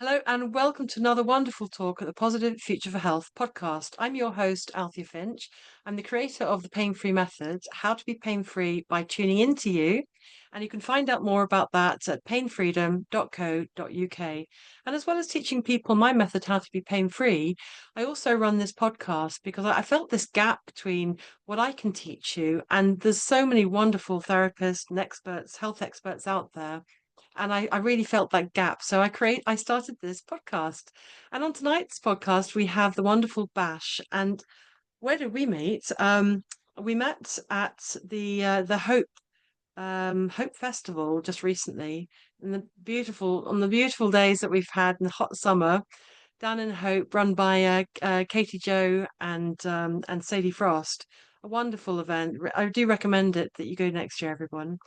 Hello and welcome to another wonderful talk at the Positive Future for Health podcast. I'm your host, Althea Finch. I'm the creator of the Pain-Free Method, How to Be Pain-Free by Tuning Into You. And you can find out more about that at painfreedom.co.uk. And as well as teaching people my method, how to be pain-free, I also run this podcast because I felt this gap between what I can teach you, and there's so many wonderful therapists and experts, health experts out there, and I really felt that gap. So I started this podcast. And on tonight's podcast, we have the wonderful Bash. And where did we meet? We met at the Hope Festival just recently, in the beautiful days that we've had in the hot summer down in Hope, run by Katie Joe and Sadie Frost. A wonderful event. I do recommend it that you go next year, everyone.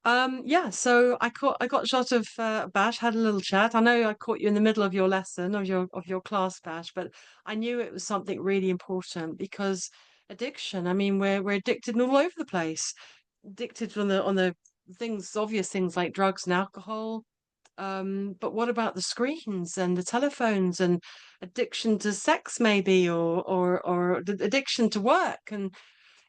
Yeah, so I got a shot of Bash, had a little chat. I know I caught you in the middle of your lesson of your class, Bash, but I knew it was something really important because addiction, I mean, we're addicted all over the place. Addicted on the things, obvious things like drugs and alcohol. But what about the screens and the telephones and addiction to sex maybe or the addiction to work? And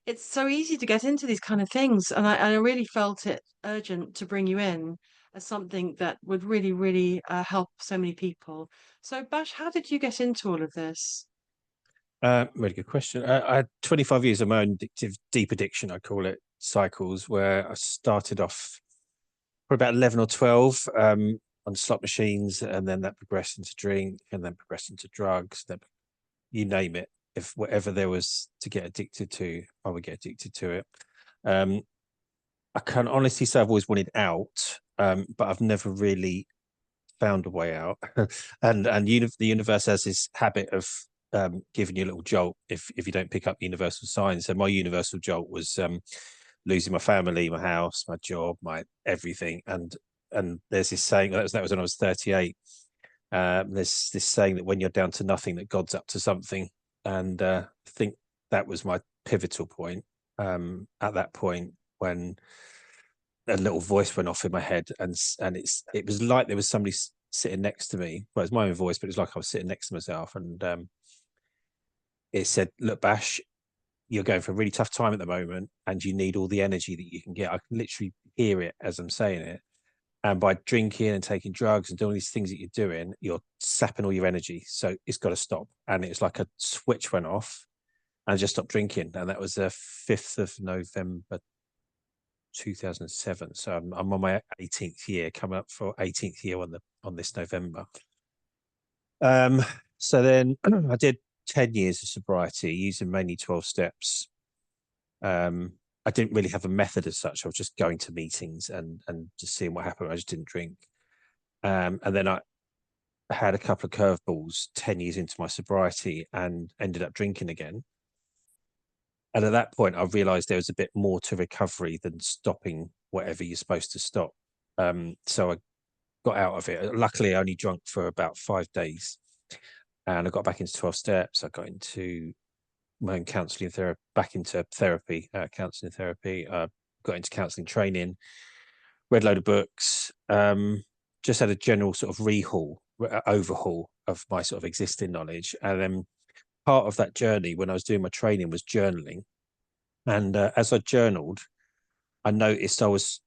it's so easy to get into these kind of things, and I really felt it urgent to bring you in as something that would really help so many people. So, Bash, how did you get into all of this? Really good question. I had 25 years of my own deep addiction, I call it, cycles, where I started off for about 11 or 12 on slot machines, and then that progressed into drink, and then progressed into drugs, then you name it. If whatever there was to get addicted to, I would get addicted to it. Um, I can honestly say I've always wanted out, but I've never really found a way out. The universe has this habit of giving you a little jolt if you don't pick up universal signs. So my universal jolt was losing my family, my house, my job, my everything. And there's this saying that was when I was 38. There's this saying that when you're down to nothing, that God's up to something. And I think that was my pivotal point. At that point, when a little voice went off in my head, and it was like there was somebody sitting next to me. Well, it's my own voice, but it's like I was sitting next to myself, and it said, "Look, Bash, you're going for a really tough time at the moment, and you need all the energy that you can get." I can literally hear it as I'm saying it. And by drinking and taking drugs and doing these things that you're doing, you're sapping all your energy. So it's got to stop. And it's like a switch went off, and I just stopped drinking. And that was the 5th of November 2007. So I'm on my 18th year, coming up for 18th year on this November. Um, so then I did 10 years of sobriety using mainly 12 steps. I didn't really have a method as such. I was just going to meetings and just seeing what happened. I just didn't drink. And then I had a couple of curveballs 10 years into my sobriety and ended up drinking again. And at that point, I realized there was a bit more to recovery than stopping whatever you're supposed to stop. So I got out of it. Luckily, I only drunk for about 5 days. And I got back into 12 steps. I got into my own counselling therapy, back into therapy, counselling therapy. Got into counselling training, read a load of books, just had a general sort of overhaul of my sort of existing knowledge. And then part of that journey when I was doing my training was journaling. And as I journaled, I noticed I was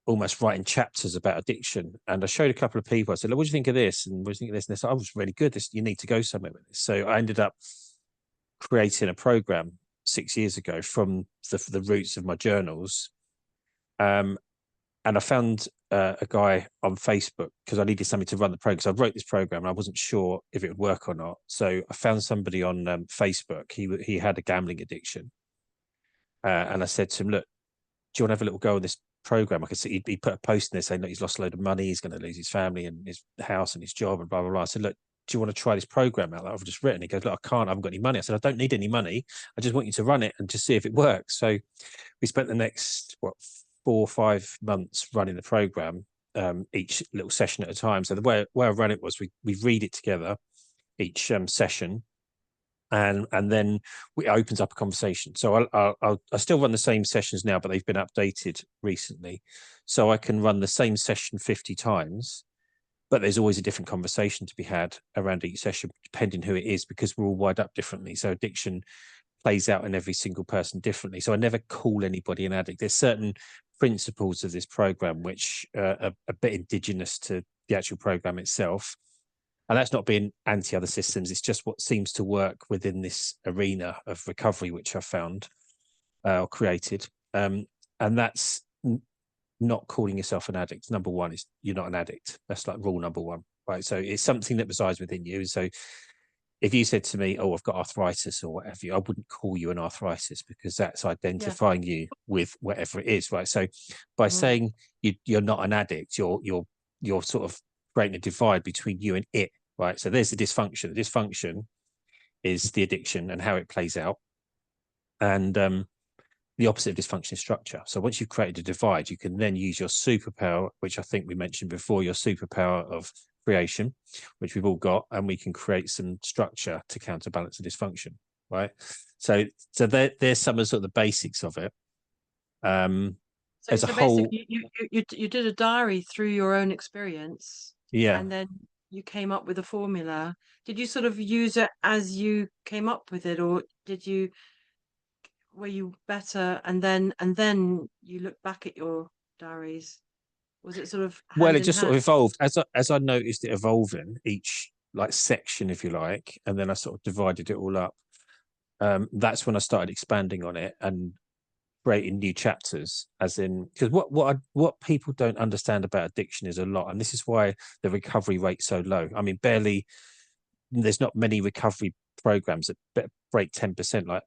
almost writing chapters about addiction. And I showed a couple of people. I said, "What do you think of this? And what do you think of this?" And they said, "I was really good. This, you need to go somewhere with this." So I ended up creating a program 6 years ago from the roots of my journals. And I found a guy on Facebook because I needed something to run the program. So I wrote this program and I wasn't sure if it would work or not. So I found somebody on Facebook. He had a gambling addiction. And I said to him, "Look, do you want to have a little go on this program?" I could see he put a post in there saying that he's lost a load of money, he's going to lose his family and his house and his job and blah, blah, blah. I said, "Look, do you want to try this program out that I've just written?" He goes, "Look, I can't, I haven't got any money." I said, "I don't need any money. I just want you to run it and just see if it works." So we spent the next, 4 or 5 months running the program, each little session at a time. So the way I ran it was we read it together each session, and then it opens up a conversation. So I still run the same sessions now, but they've been updated recently, so I can run the same session 50 times, but there's always a different conversation to be had around each session, depending who it is, because we're all wired up differently. So addiction plays out in every single person differently. So I never call anybody an addict. There's certain principles of this program which are a bit indigenous to the actual program itself. And that's not being anti other systems. It's just what seems to work within this arena of recovery, which I found or created. And that's not calling yourself an addict. Number one is you're not an addict. That's like rule number one, right? So it's something that resides within you. So if you said to me, "Oh, I've got arthritis" or whatever, I wouldn't call you an arthritis, because that's identifying you with whatever it is, right? So by saying you're not an addict, you're sort of creating a divide between you and it, right? So there's the dysfunction. The dysfunction is the addiction and how it plays out, and the opposite of dysfunction is structure. So once you've created a divide, you can then use your superpower, which I think we mentioned before, your superpower of creation, which we've all got, and we can create some structure to counterbalance the dysfunction, right? So there's some of sort of the basics of it. As a whole, you did a diary through your own experience, yeah. and then you came up with a formula. Did you sort of use it as you came up with it, or were you better and then you look back at your diaries? Was it sort of Well, hand it in just sort hand? of evolved as I noticed it evolving, each like section, if you like, and then I sort of divided it all up. That's when I started expanding on it and creating new chapters, as in, because what people don't understand about addiction is a lot, and this is why the recovery rate's so low. I mean, barely, there's not many recovery programs that break 10%, like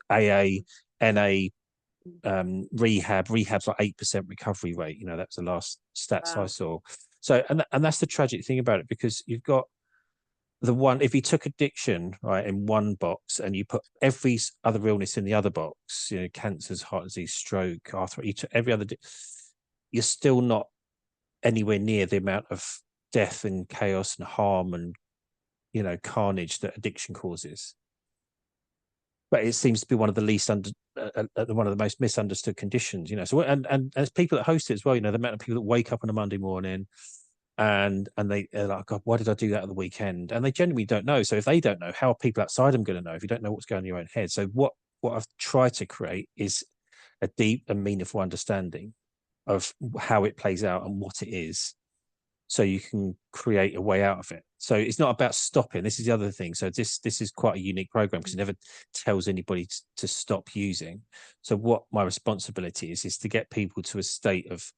AA, NA, rehab's like 8% recovery rate. That's the last stats I saw. So and that's the tragic thing about it, because you've got the one, if you took addiction right in one box and you put every other illness in the other box, cancers, heart disease, stroke, arthritis, every other, you're still not anywhere near the amount of death and chaos and harm and carnage that addiction causes. But it seems to be one of the least one of the most misunderstood conditions. So and as people that host it as well, the amount of people that wake up on a Monday morning and they're like, God, why did I do that at the weekend? And they genuinely don't know. So if they don't know, how are people outside them going to know if you don't know what's going on in your own head? So what I've tried to create is a deep and meaningful understanding of how it plays out and what it is, so you can create a way out of it. So it's not about stopping. This is the other thing. So this is quite a unique program, because it never tells anybody to stop using. So what my responsibility is to get people to a state of,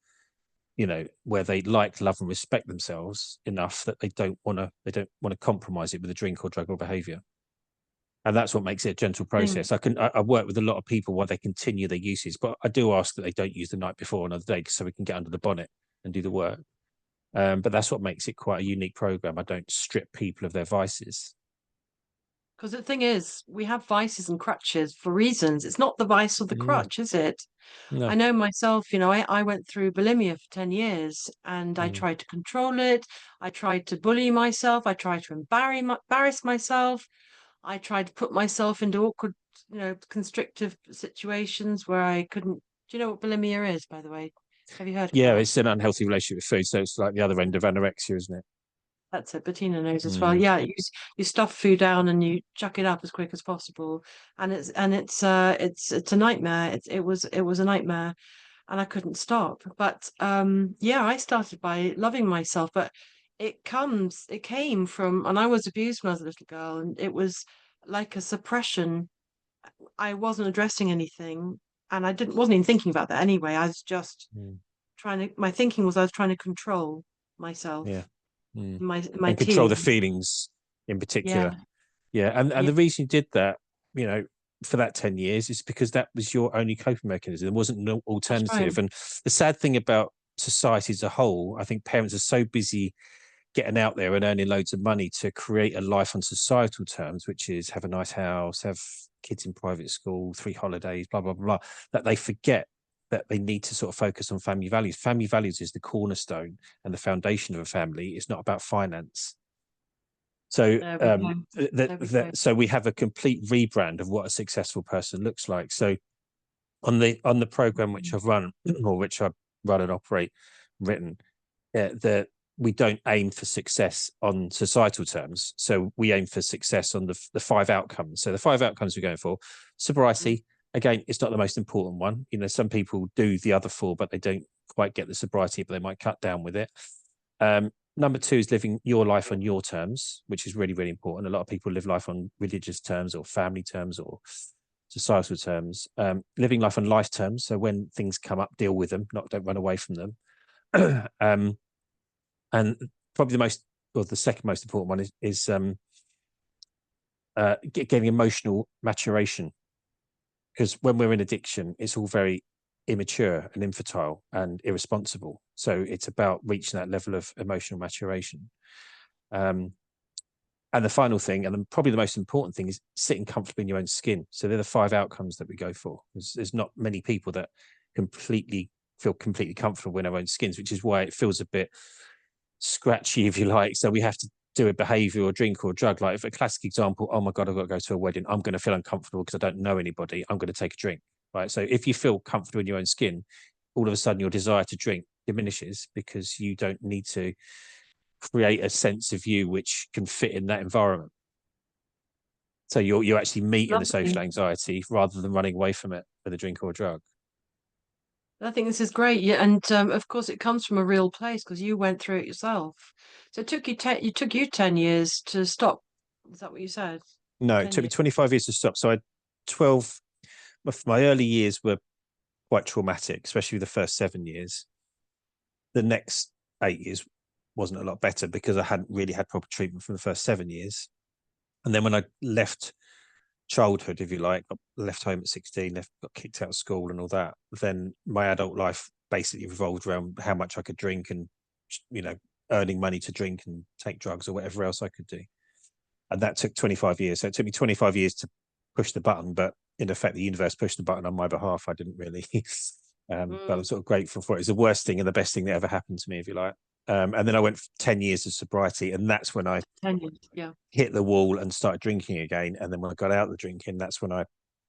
where they like, love, and respect themselves enough that they don't want to compromise it with a drink or drug or behavior. And that's what makes it a gentle process. I work with a lot of people while they continue their uses, but I do ask that they don't use the night before another day, so we can get under the bonnet and do the work. But that's what makes it quite a unique program. I don't strip people of their vices. Because the thing is, we have vices and crutches for reasons. It's not the vice or the crutch, is it? No. I know myself, I went through bulimia for 10 years, and I tried to control it. I tried to bully myself. I tried to embarrass myself. I tried to put myself into awkward, constrictive situations where I couldn't. Do you know what bulimia is, by the way? Have you heard of Yeah, that? it's an unhealthy relationship with food. So it's like the other end of anorexia, isn't it? That's it. Bettina knows as well. Yeah, you stuff food down and you chuck it up as quick as possible, and it's a nightmare. It was a nightmare, and I couldn't stop. But yeah, I started by loving myself, but it came from, and I was abused when I was a little girl, and it was like a suppression. I wasn't addressing anything, and wasn't even thinking about that anyway. I was just my thinking was I was trying to control myself. Yeah. My And control the tears. feelings in particular. Yeah. Yeah. And Yeah, the reason you did that, for that 10 years is because that was your only coping mechanism. There wasn't no that's right. alternative. And the sad thing about society as a whole, I think parents are so busy getting out there and earning loads of money to create a life on societal terms, which is have a nice house, have kids in private school, 3 holidays, blah, blah, blah, that they forget that they need to sort of focus on family values. Family values is the cornerstone and the foundation of a family. It's not about finance. So There we go. There we go. so we have a complete rebrand of what a successful person looks like. So on the program which I've run, or which I run and operate, written, that we don't aim for success on societal terms. So we aim for success on the 5 outcomes. So the 5 outcomes we're going for: sobriety. Again, it's not the most important one. You know, some people do the other 4, but they don't quite get the sobriety, but they might cut down with it. Number 2 is living your life on your terms, which is really, really important. A lot of people live life on religious terms or family terms or societal terms. Living life on life terms. So when things come up, deal with them, don't run away from them. And probably the second most important one is getting emotional maturation. Because when we're in addiction, it's all very immature and infantile and irresponsible. So it's about reaching that level of emotional maturation. And the final thing, and probably the most important thing, is sitting comfortably in your own skin. So they're the 5 outcomes that we go for. There's not many people that feel completely comfortable in our own skins, which is why it feels a bit scratchy, if you like. So we have to do a behavior or drink or drug. Like, if a classic example, oh my God, I've got to go to a wedding, I'm going to feel uncomfortable because I don't know anybody, I'm going to take a drink, right? So if you feel comfortable in your own skin, all of a sudden your desire to drink diminishes, because you don't need to create a sense of you which can fit in that environment. So you're actually meeting the social anxiety rather than running away from it with a drink or a drug. I think this is great. Yeah, and of course, it comes from a real place because you went through it yourself. So it took you 10 years to stop. Is that what you said? No, it 10 took me years. 25 years to stop. So I 12, my early years were quite traumatic, especially the first 7 years. The next 8 years wasn't a lot better because I hadn't really had proper treatment for the first 7 years. And then when I left childhood, if you like, left home at 16, got kicked out of school and all that, then my adult life basically revolved around how much I could drink and, you know, earning money to drink and take drugs or whatever else I could do. And that took 25 years. So it took me 25 years to push the button, but in effect, the universe pushed the button on my behalf. I didn't really, but I'm sort of grateful for it. It's the worst thing and the best thing that ever happened to me, if you like. And then I went for 10 years of sobriety, and that's when I 10 years, yeah. hit the wall and started drinking again. And then when I got out of the drinking, that's when I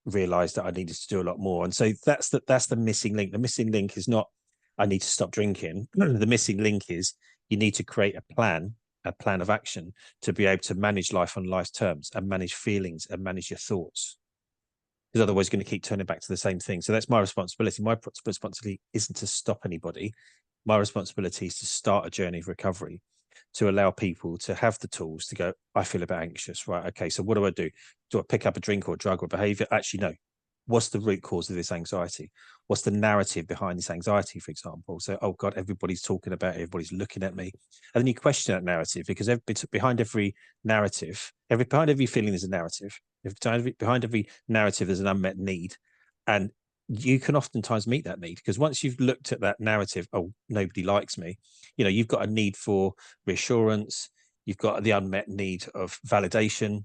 realized that I needed to do a lot more. And so that's the missing link. The missing link is not I need to stop drinking. The missing link is you need to create a plan of action to be able to manage life on life's terms and manage feelings and manage your thoughts. Because otherwise, you're going to keep turning back to the same thing. So that's my responsibility. My responsibility isn't to stop anybody. My responsibility is to start a journey of recovery, to allow people to have the tools to go, I feel a bit anxious, right? Okay, so what do I do? Do I pick up a drink or a drug or behavior? Actually, no. What's the root cause of this anxiety? What's the narrative behind this anxiety, for example? So, oh God, everybody's talking about it, everybody's looking at me. And then you question that narrative, because behind every narrative, behind every feeling, there's a narrative. Behind every narrative, there's an unmet need. And you can oftentimes meet that need, because once you've looked at that narrative, oh, nobody likes me, you know, you've got a need for reassurance, you've got the unmet need of validation,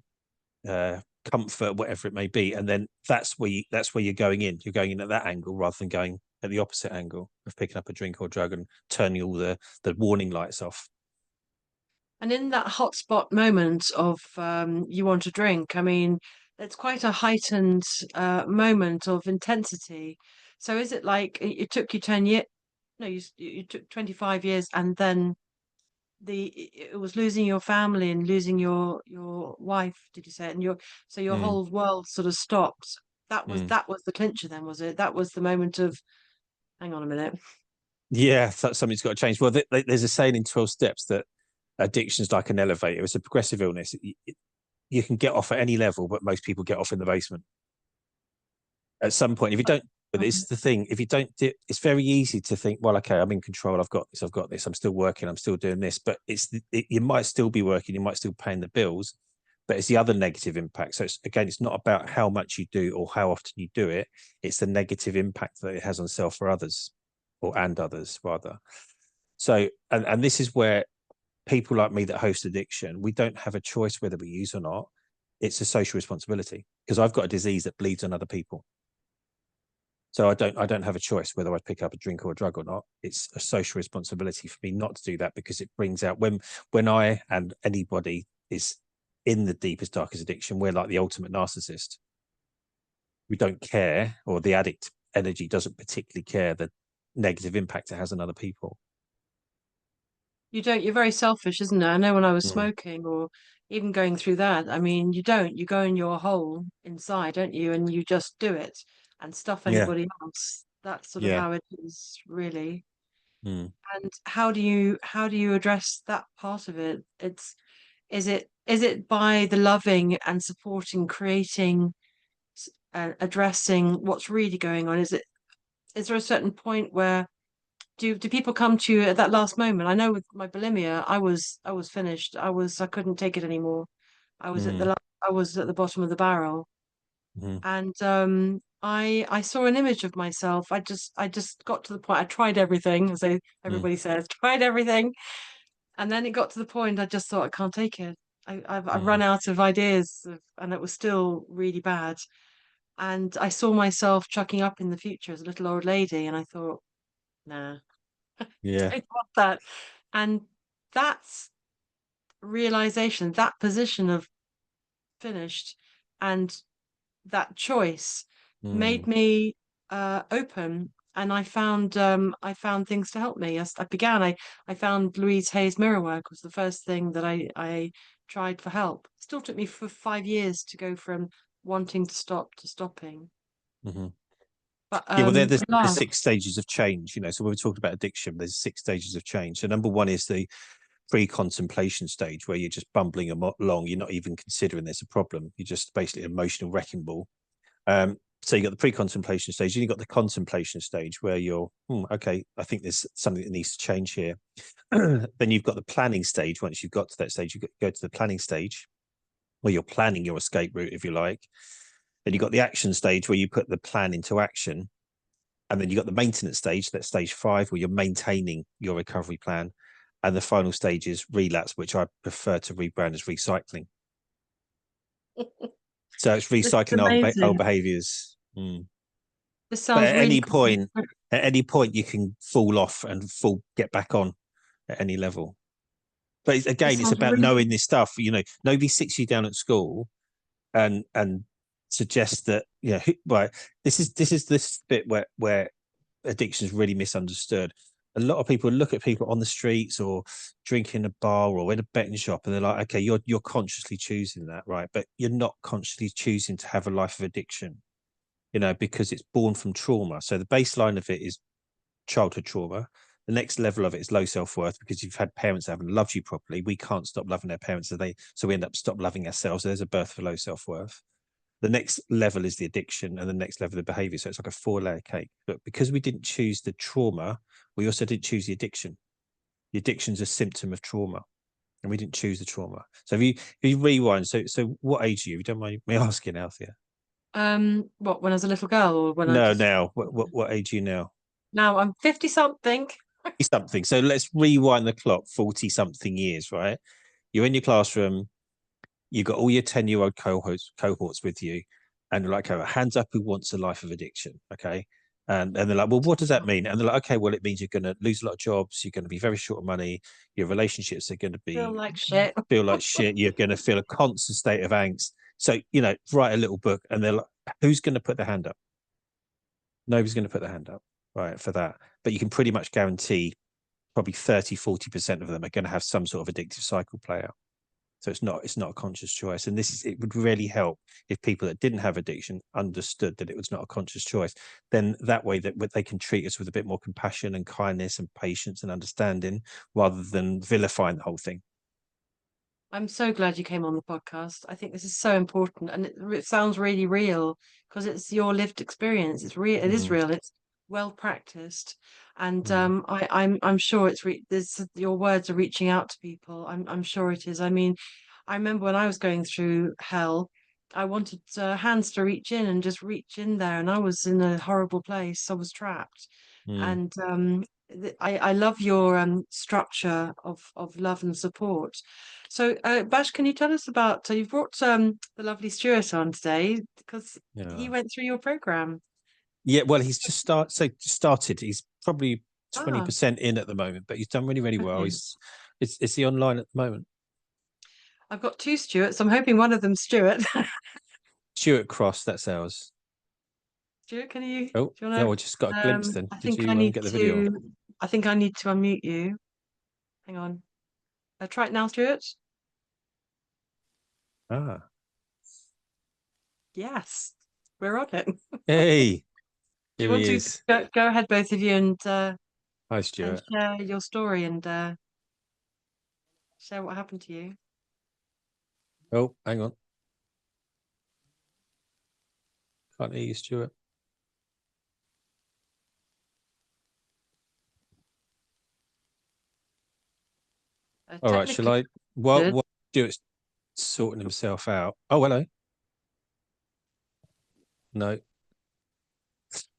comfort, whatever it may be, and then that's where you're going in. You're going in at that angle rather than going at the opposite angle of picking up a drink or drug and turning all the warning lights off. And in that hotspot moment of you want to drink, I mean, it's quite a heightened moment of intensity. So is it like it took you 10 years? No, you took 25 years, and then it was losing your family and losing your wife, did you say? And your whole world sort of stopped. That was the clincher then, was it? That was the moment of, hang on a minute. Yeah, something's got to change. Well, there's a saying in 12 steps that addiction's like an elevator. It's a progressive illness. You can get off at any level, but most people get off in the basement at some point. If you don't, but this is the thing, if you don't do, it's very easy to think, well, okay, I'm in control, I've got this, I'm still working, I'm still doing this, but you might still be working, you might still paying the bills, but it's the other negative impact. So it's not about how much you do or how often you do it, it's the negative impact that it has on self or others, and others rather. So and this is where people like me that host addiction, we don't have a choice whether we use or not. It's a social responsibility, because I've got a disease that bleeds on other people. So I don't have a choice whether I pick up a drink or a drug or not. It's a social responsibility for me not to do that, because it brings out when I and anybody is in the deepest, darkest addiction, we're like the ultimate narcissist. We don't care, or the addict energy doesn't particularly care the negative impact it has on other people. You don't, you're very selfish, isn't it? I know when I was Mm. smoking or even going through that, I mean, you don't, you go in your hole inside, don't you? And you just do it and stuff Yeah. anybody else. That's sort of Yeah. how it is, really. Mm. And how do you address that part of it? Is it by the loving and supporting, creating, addressing what's really going on? Is there a certain point where do people come to you at that last moment? I know with my bulimia, I was finished. I couldn't take it anymore. I was at the Mm. I was at the bottom of the barrel, Mm. and I saw an image of myself. I just got to the point. I tried everything, as Mm. everybody says, tried everything, and then it got to the point. I just thought I can't take it. I've run Mm. out of ideas, and it was still really bad. And I saw myself chucking up in the future as a little old lady, and I thought, nah, Yeah. don't want that. And that's realization, that position of finished, and that choice made Mm. me open. And I found things to help me. As I began, I found Louise Hay's mirror work was the first thing that I tried for help. It still took me for 5 years to go from wanting to stop to stopping. Mm-hmm. But Yeah, well, there's love. 6 stages of change, you know. So when we talk about addiction, there's 6 stages of change. So number one is the pre-contemplation stage where you're just bumbling along. You're not even considering there's a problem. You're just basically an emotional wrecking ball. So you got the pre-contemplation stage, and you got the contemplation stage where you're, okay, I think there's something that needs to change here. Then you've got the planning stage. Once you've got to that stage, you go to the planning stage where you're planning your escape route, if you like. Then you've got the action stage where you put the plan into action. And then you've got the maintenance stage, that's stage 5, where you're maintaining your recovery plan. And the final stage is relapse, which I prefer to rebrand as recycling. So it's This is recycling old amazing. behaviors. Mm. This But sounds really at any point, you can fall off and get back on at any level. But this again, it's sounds about really knowing this stuff. You know, nobody sits you down at school and suggests that, right. This is this bit where addiction is really misunderstood. A lot of people look at people on the streets or drinking a bar or in a betting shop, and they're like, okay, you're consciously choosing that, right? But you're not consciously choosing to have a life of addiction, because it's born from trauma. So the baseline of it is childhood trauma. The next level of it is low self-worth, because you've had parents that haven't loved you properly. We can't stop loving their parents, so we end up stop loving ourselves. So there's a birth for low self-worth. The next level is the addiction, and the next level of the behavior. So it's like a 4-layer cake. But because we didn't choose the trauma, we also didn't choose the addiction. The addiction's a symptom of trauma, and we didn't choose the trauma. So if you rewind, so what age are you? If you don't mind me asking, Althea. what, when I was a little girl or when I No, just now what age are you now? now I'm 50 something. Something. So let's rewind the clock 40 something years, right? You're in your classroom, you've got all your 10-year-old cohorts with you, and they're like, oh, hands up who wants a life of addiction. Okay. And they're like, well, what does that mean? And they're like, okay, well, it means you're going to lose a lot of jobs, you're going to be very short of money, your relationships are going to Feel be like shit. feel like shit, you're going to feel a constant state of angst. So, write a little book, and they're like, who's going to put their hand up? Nobody's going to put their hand up, right, for that. But you can pretty much guarantee probably 30-40% of them are going to have some sort of addictive cycle play out. So it's not a conscious choice. And it would really help if people that didn't have addiction understood that it was not a conscious choice. Then that way that they can treat us with a bit more compassion and kindness and patience and understanding, rather than vilifying the whole thing. I'm so glad you came on the podcast. I think this is so important, and it sounds really real because it's your lived experience. It's real. It is Mm, real. It's well practiced, and mm, I'm sure there's your words are reaching out to people. I'm sure it is. I mean, I remember when I was going through hell, I wanted hands to reach in and just reach in there, and I was in a horrible place. I was trapped, mm. and I love your structure of love and support. So, Bash, can you tell us about? So you've brought the lovely Stuart on today because he Yeah. went through your program. Yeah, well, he's started. He's probably Ah, 20% in at the moment, but he's done really, really well. okay. It's the online at the moment. I've got two Stuarts. I'm hoping one of them's Stuart. Stuart Cross, that's ours. Stuart, can you? Do Oh, you yeah, want well, just got a to? glimpse then. I Did think I you need get the video? to. I think I need to unmute you. Hang on. Try it now, Stuart. Ah, Yes, we're on it. hey, Do you here want he to is. go ahead, both of you, Hi, and Stuart. share your story and share what happened to you? Oh, hang on. Can't hear you, Stuart. All right, shall Technically, I? What Stuart's sorting himself out. Oh, hello. No.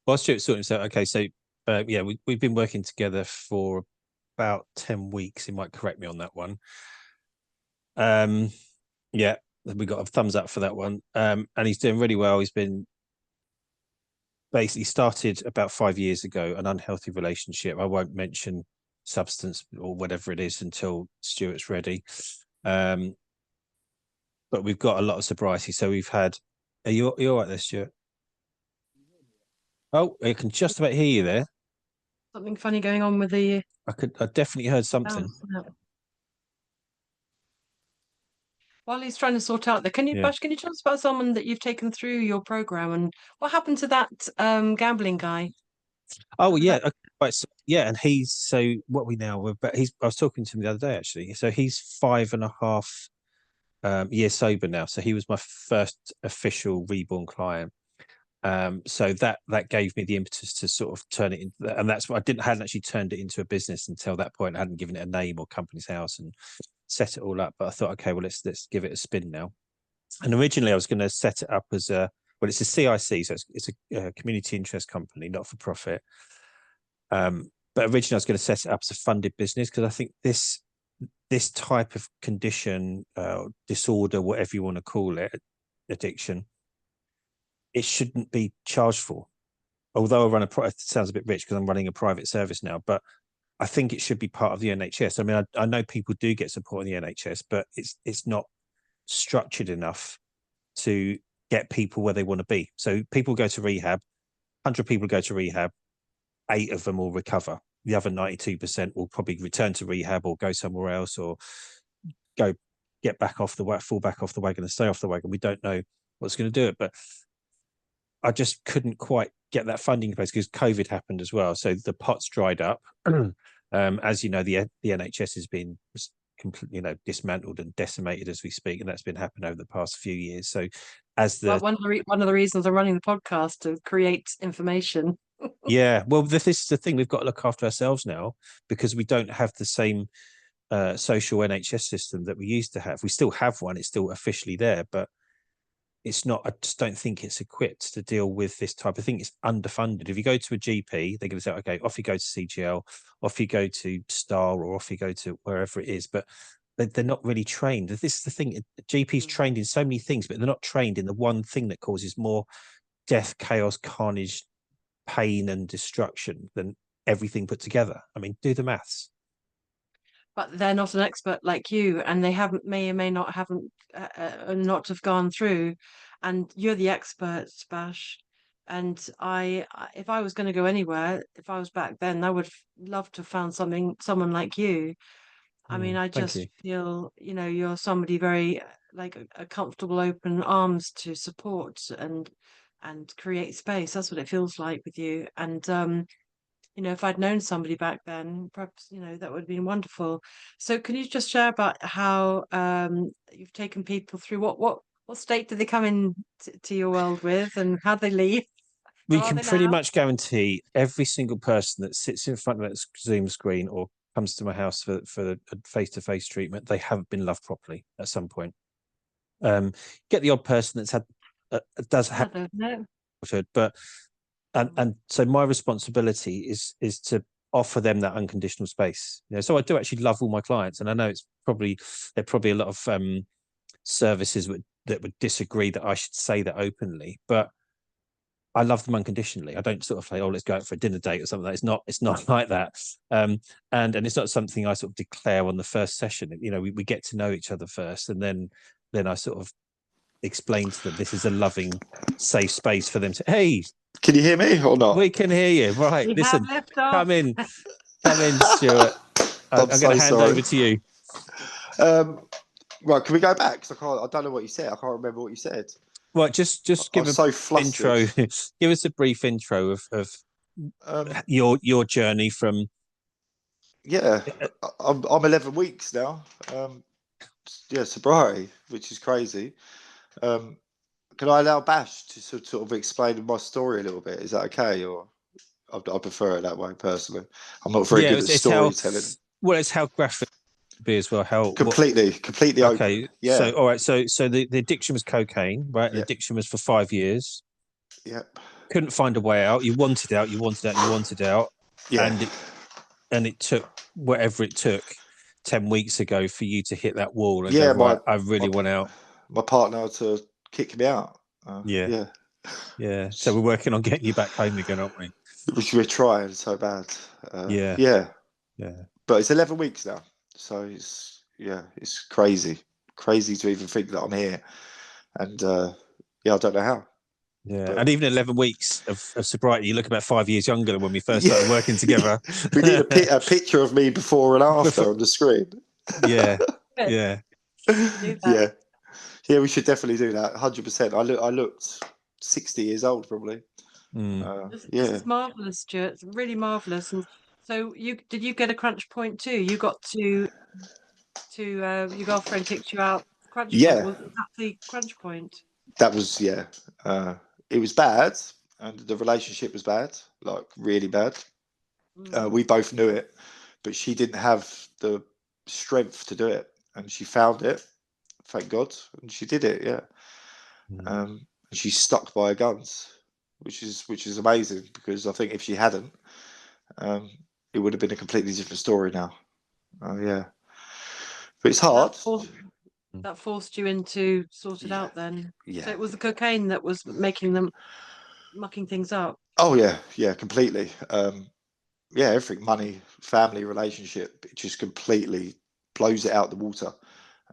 While Stuart's sorting himself, okay, so yeah, we've been working together for about 10 weeks. He might correct me on that one. Yeah, we got a thumbs up for that one. And he's doing really well. He's been basically started about 5 years ago an unhealthy relationship. I won't mention substance or whatever it is until Stuart's ready. But we've got a lot of sobriety. So we've had. Are you all right there, Stuart? Oh, I can just about hear you there. something funny going on with the I definitely heard sound. something. While he's trying to sort out can you, Yeah. Bash, can you tell us about someone that you've taken through your program and what happened to that gambling guy? Oh How did yeah. that? Okay, right, so, yeah, and he's so what we now. But he's. I was talking to him the other day actually. So he's 5.5 years sober now. So he was my first official reborn client. So that gave me the impetus to sort of turn it into, and that's what hadn't actually turned it into a business until that point. I hadn't given it a name or company's house and set it all up. But I thought, okay, well let's give it a spin now. And originally I was going to set it up as it's a CIC, so it's a community interest company, not for profit. But originally I was going to set it up as a funded business because I think this type of condition, disorder, whatever you want to call it, addiction, it shouldn't be charged for. Although I run it sounds a bit rich because I'm running a private service now, but I think it should be part of the NHS. I mean, I know people do get support in the NHS, but it's not structured enough to get people where they want to be. So people go to rehab, 100 people go to rehab, 8 of them will recover. The other 92% will probably return to rehab or go somewhere else or go get back off the fall back off the wagon and stay off the wagon. We don't know what's going to do it, but I just couldn't quite get that funding in place because COVID happened as well. So the pot's dried up. As you know, the NHS has been completely, dismantled and decimated as we speak, and that's been happening over the past few years. So as the One of the reasons I'm running the podcast to create information. yeah, well, this is the thing, we've got to look after ourselves now because we don't have the same social NHS system that we used to have. We still have one; it's still officially there, but it's not. I just don't think it's equipped to deal with this type of thing. It's underfunded. If you go to a GP, they're going to say, "Okay, off you go to CGL, off you go to Star, or off you go to wherever it is." But they're not really trained. This is the thing. GPs trained in so many things, but they're not trained in the one thing that causes more death, chaos, carnage, pain, and destruction than everything put together. I mean, do the maths. But they're not an expert like you, and they haven't may or may not haven't not have gone through, and you're the expert, Bash. And if I was going to go anywhere, if I was back then, I would love to have found someone like you. I mean, I Thank just you. feel, you're somebody very like a comfortable open arms to support and create space. That's what it feels like with you. And if I'd known somebody back then, perhaps, that would have been wonderful. So can you just share about how you've taken people through what state did they come in to your world with and how they leave? We Where are can they pretty now? much guarantee every single person that sits in front of that Zoom screen or comes to my house for a face-to-face treatment, they have been loved properly at some point. Get the odd person that's had does have No. childhood, but and so my responsibility is to offer them that unconditional space. So I do actually love all my clients, and I know there are probably a lot of services that would disagree that I should say that openly, but I love them unconditionally. I don't sort of say, "Oh, let's go out for a dinner date" or something. It's not like that. And it's not something I sort of declare on the first session. We get to know each other first, and then I sort of explain to them this is a loving, safe space for them to. Hey, Can you hear me or not? we can hear you. Right, We have listen, left off. come in, Stuart. I'm going to hand over to you. Right, can we go back? Because I don't know what you said. I can't remember what you said. Right, just give I'm a so flustered. intro. Give us a brief intro of your journey from. Yeah, I'm 11 weeks now. Sobriety, which is crazy. Can I allow Bash to sort of explain my story a little bit? Is that okay? Or I prefer it that way personally. I'm not very good at storytelling. It's how graphic it be as well. Completely okay. open. Yeah. So all right. So the addiction was cocaine, right? The addiction was for 5 years. Yep. Couldn't find a way out. You wanted out. Yeah. And it took whatever it took 10 weeks ago for you to hit that wall and go, right, I really want out. My partner to kick me out. Yeah. So we're working on getting you back home again, aren't we? Which we're trying so bad. Yeah. But it's 11 weeks now. So it's crazy to even think that I'm here. And I don't know how. Yeah, but, and even 11 weeks of sobriety, you look about 5 years younger than when we first started working together. We need a picture of me before and after on the screen. Yeah. We should definitely do that. 100%. I looked 60 years old probably. This is marvelous, Stuart. It's really marvelous. And so did you get a crunch point too? You got to your girlfriend kicked you out. Crunch point, was that the crunch point? That was it was bad, and the relationship was bad, like really bad. We both knew it, but she didn't have the strength to do it, and she found it, thank God, and she did it. And she's stuck by her guns, which is amazing, because I think if she hadn't, it would have been a completely different story now. But it's hard. That forced you into sort it out then. So it was the cocaine that was making them mucking things up. Oh yeah, completely. Everything, money, family, relationship, it just completely blows it out the water.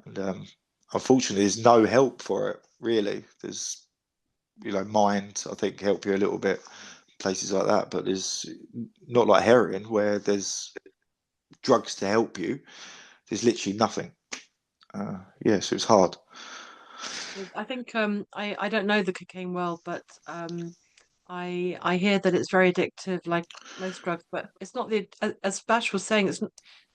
And unfortunately, there's no help for it, really. There's, mind, I think, help you a little bit, places like that. But there's not like heroin, where there's drugs to help you. There's literally nothing. So it's hard. I think I don't know the cocaine well, but I hear that it's very addictive, like most drugs. But it's not as Bash was saying,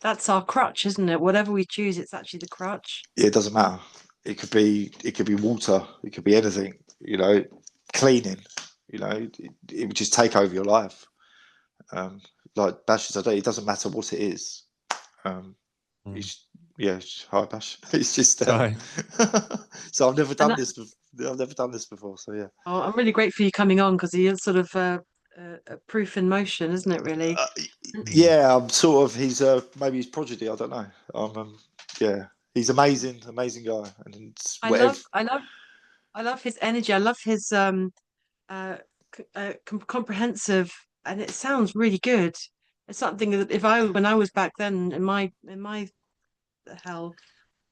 that's our crutch, isn't it? Whatever we choose, it's actually the crutch. Yeah, it doesn't matter. It could be water. It could be anything. Cleaning. It would just take over your life. Like Bash said, it doesn't matter what it is. Hi Bash. It's just so I've never done this. I've never done this before. So yeah. Oh, I'm really grateful for you coming on, because he is sort of a proof in motion, isn't it? Really. I'm sort of. He's maybe he's prodigy. I don't know. He's amazing guy. And I love his energy. I love his comprehensive, and it sounds really good. It's something that when I was back then in my hell,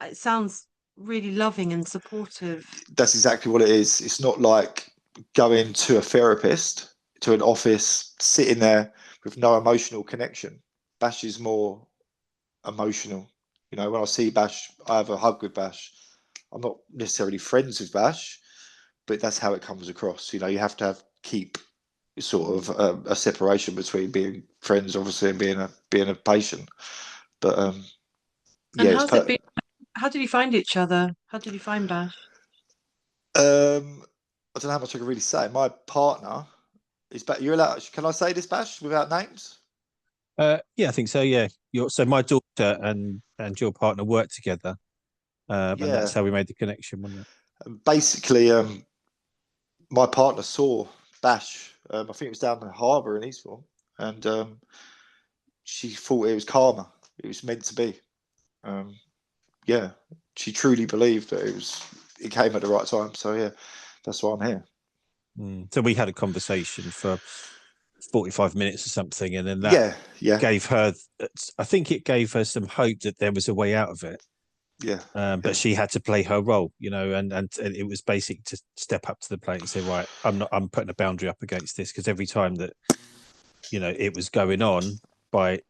it sounds really loving and supportive. That's exactly what it is. It's not like going to a therapist, to an office, sitting there with no emotional connection. Bash is more emotional. When I see Bash, I have a hug with Bash. I'm not necessarily friends with Bash, but that's how it comes across. You have to keep sort of a separation between being friends, obviously, and being a patient. But how's it been? How did you find each other? How did you find Bash? I don't know how much I can really say. My partner is back. You're allowed. Can I say this, Bash, without names? I think so. Yeah. So my daughter and your partner worked together, and that's how we made the connection, wasn't it? Basically, my partner saw Bash. I think it was down the harbour in Eastbourne, and she thought it was karma. It was meant to be. She truly believed that it came at the right time. So that's why I'm here. So we had a conversation for 45 minutes or something, and then that gave her, I think it gave her some hope that there was a way out of it. But she had to play her role, and it was basic to step up to the plate and say, right, I'm putting a boundary up against this, because every time that it was going on, by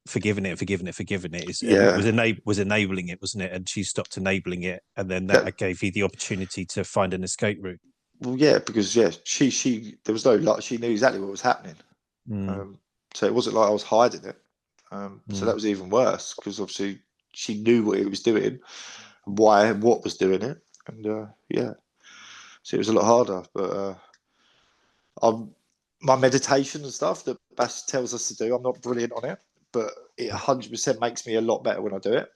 forgiving it, it Yeah. was enabling it, wasn't it? And she stopped enabling it, and then that gave you the opportunity to find an escape route. Well, yeah, because she there was no like, she knew exactly what was happening. So it wasn't like I was hiding it. So that was even worse, because obviously she knew what it was doing, what was doing it, and yeah, so it was a lot harder. But my meditation and stuff that Bash tells us to do, I'm not brilliant on it, but it 100% makes me a lot better when I do it.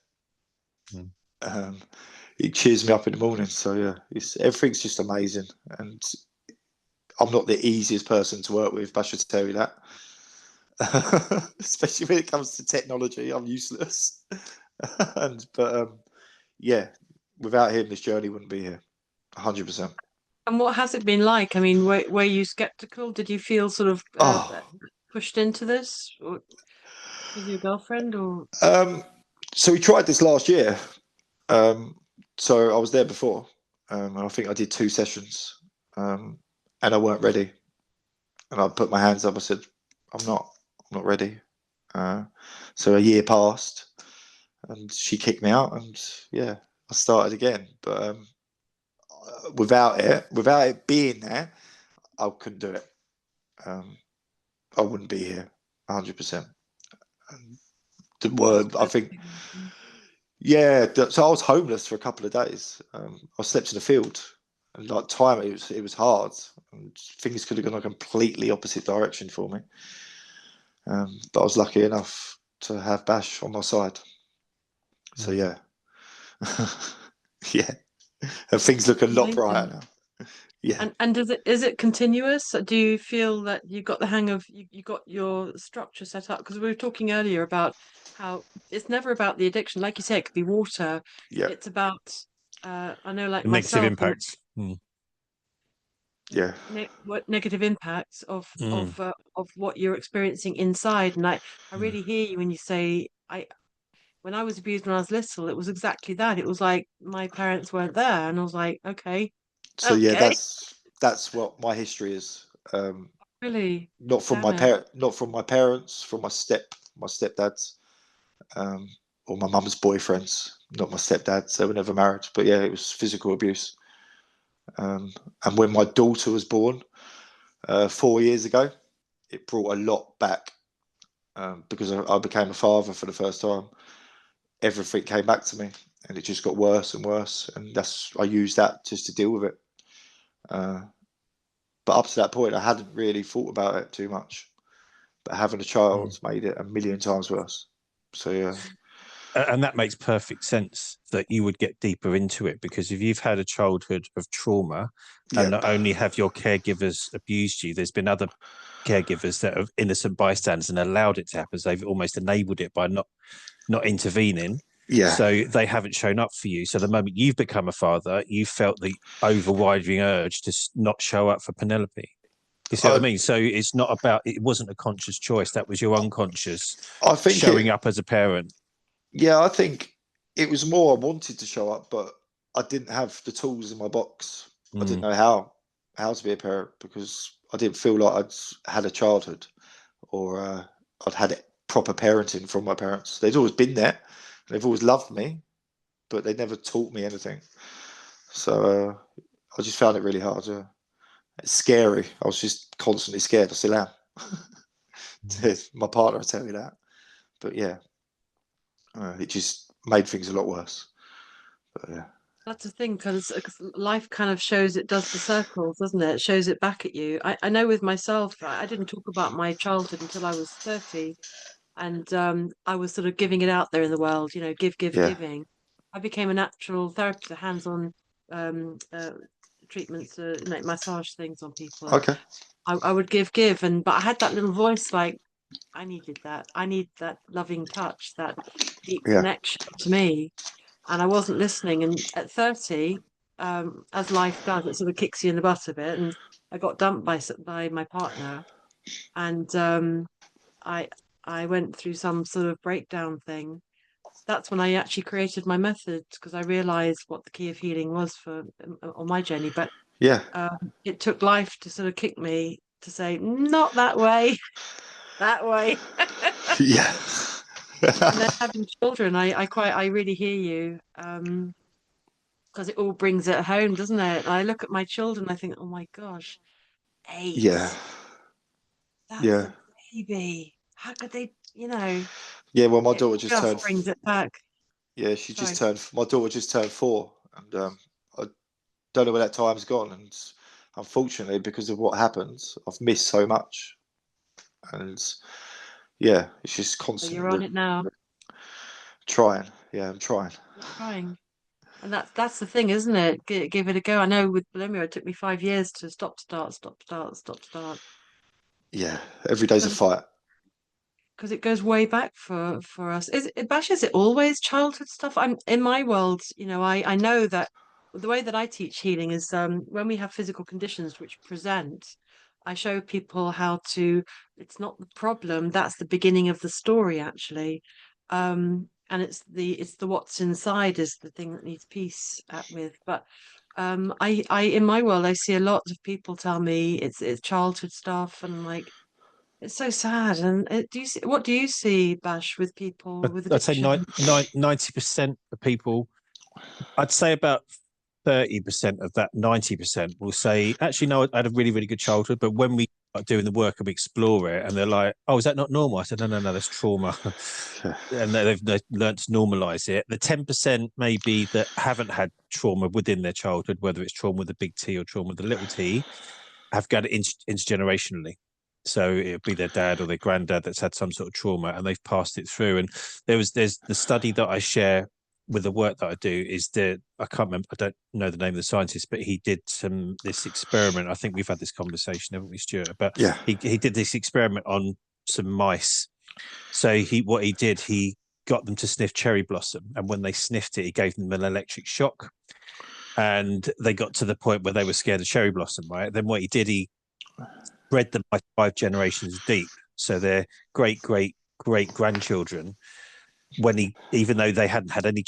It cheers me up in the morning. So yeah, everything's just amazing, and I'm not the easiest person to work with. Bash should tell you that. Especially when it comes to technology, I'm useless. But yeah, without him, this journey wouldn't be here. 100%. And what has it been like? I mean, were you skeptical? Did you feel sort of pushed into this with your girlfriend, or? So we tried this last year. So I was there before, and I think I did 2 sessions, and I weren't ready. And I put my hands up. I said, I'm not ready. So a year passed, and she kicked me out, and yeah, I started again. But without it being there, I couldn't do it. I wouldn't be here 100%. The word, I think, yeah. So I was homeless for a couple of days. I slept in the field, and like time, it was hard, and things could have gone a completely opposite direction for me. But I was lucky enough to have Bash on my side. So yeah, yeah, and things look a lot brighter now. Yeah. And is it continuous? Do you feel that you got the hang of you got your structure set up? Because we were talking earlier about how it's never about the addiction. Like you say, it could be water. Yeah. It's about I know, like Negative myself, impacts. Yeah. What negative impacts of what you're experiencing inside. And I really hear you when you say when I was abused when I was little, it was exactly that. It was like my parents weren't there, and I was like, okay, So yeah, okay, that's what my history is. really, Not from damn it. not from my parents, from my stepdads, or my mum's boyfriends. Not my stepdads; they were never married. But yeah, it was physical abuse. And when my daughter was born 4 years ago, it brought a lot back, because I became a father for the first time. Everything came back to me, and it just got worse and worse. And I used that just to deal with it. But up to that point, I hadn't really thought about it too much. But having a child made it a million times worse. So yeah. And that makes perfect sense that you would get deeper into it, because if you've had a childhood of trauma, and not only have your caregivers abused you, there's been other caregivers that are innocent bystanders and allowed it to happen. So they've almost enabled it by not intervening. Yeah. So they haven't shown up for you. So the moment you've become a father, you felt the overriding urge to not show up for Penelope. You see what I mean? So it's not about, it wasn't a conscious choice. That was your unconscious showing up as a parent. Yeah, I think it was more I wanted to show up, but I didn't have the tools in my box. I didn't know how to be a parent, because I didn't feel like I'd had a childhood, or I'd had proper parenting from my parents. They'd always been there. They've always loved me, but they never taught me anything. So I just found it really hard. It's scary. I was just constantly scared. I still am. My partner will tell you that. But yeah, it just made things a lot worse. But yeah. That's the thing, because life kind of shows it does the circles, doesn't it? It shows it back at you. I know with myself, I didn't talk about my childhood until I was 30, and I was sort of giving it out there in the world, giving. I became a natural therapist, hands-on treatments, like massage things on people, and Okay. I would give, and but I had that little voice like, I needed that. I need that loving touch, that deep connection to me. And I wasn't listening. And at 30, as life does, it sort of kicks you in the butt a bit. And I got dumped by my partner, and I I went through some sort of breakdown thing. That's when I actually created my method, because I realized what the key of healing was for on my journey. But yeah, it took life to sort of kick me to say, not that way, that way. yeah. And then having children, I really hear you. Because it all brings it home, doesn't it? I look at my children, I think, oh my gosh, Yeah, 8. That's yeah, a baby. How could they, yeah. Well, my it daughter just just turned. brings it back. Yeah, she just Sorry. turned. My daughter just turned 4, and I don't know where that time's gone. And unfortunately, because of what happened, I've missed so much. And yeah, it's just So you're on constantly it now. trying. Yeah, I'm trying. You're trying. And that's the thing, isn't it? Give it a go. I know with bulimia, it took me 5 years to stop, start, stop, start, stop, start. Yeah, every day's a fight. Because it goes way back for us. Bash, is it always childhood stuff? I'm in my world, I know that the way that I teach healing is when we have physical conditions which present, I show people how to, it's not the problem, that's the beginning of the story actually. And it's the what's inside is the thing that needs peace with. But I in my world I see a lot of people tell me it's childhood stuff, and I'm like, it's so sad. And what do you see, Bash, with people with I'd say addiction? 90% of people, I'd say about 30% of that 90% will say, actually, no, I had a really, really good childhood. But when we start doing the work and we explore it, and they're like, oh, is that not normal? I said, no, no, no, that's trauma. And they've learned to normalize it. The 10% maybe that haven't had trauma within their childhood, whether it's trauma with a big T or trauma with a little t, have got it intergenerationally. So it would be their dad or their granddad that's had some sort of trauma and they've passed it through. And there's the study that I share with the work that I do is I can't remember, I don't know the name of the scientist, but he did this experiment. I think we've had this conversation, haven't we, Stuart? But Yeah, he did this experiment on some mice. So he got them to sniff cherry blossom, and when they sniffed it, he gave them an electric shock, and they got to the point where they were scared of cherry blossom. Right? Then what he did, he bred them by 5 generations deep, so their great grandchildren. Even though they hadn't had any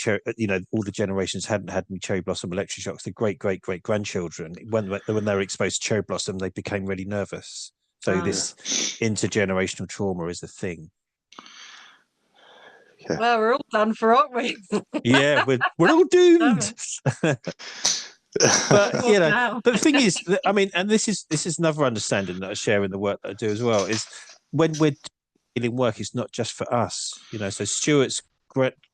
all the generations hadn't had any cherry blossom electric shocks, the great grandchildren, when they were exposed to cherry blossom, they became really nervous. So this intergenerational trauma is a thing. yeah. Well, we're all done for, aren't we? Yeah, we're all doomed. But but the thing is, I mean, and this is another understanding that I share in the work that I do as well, is when we're healing work, it's not just for us, So Stuart's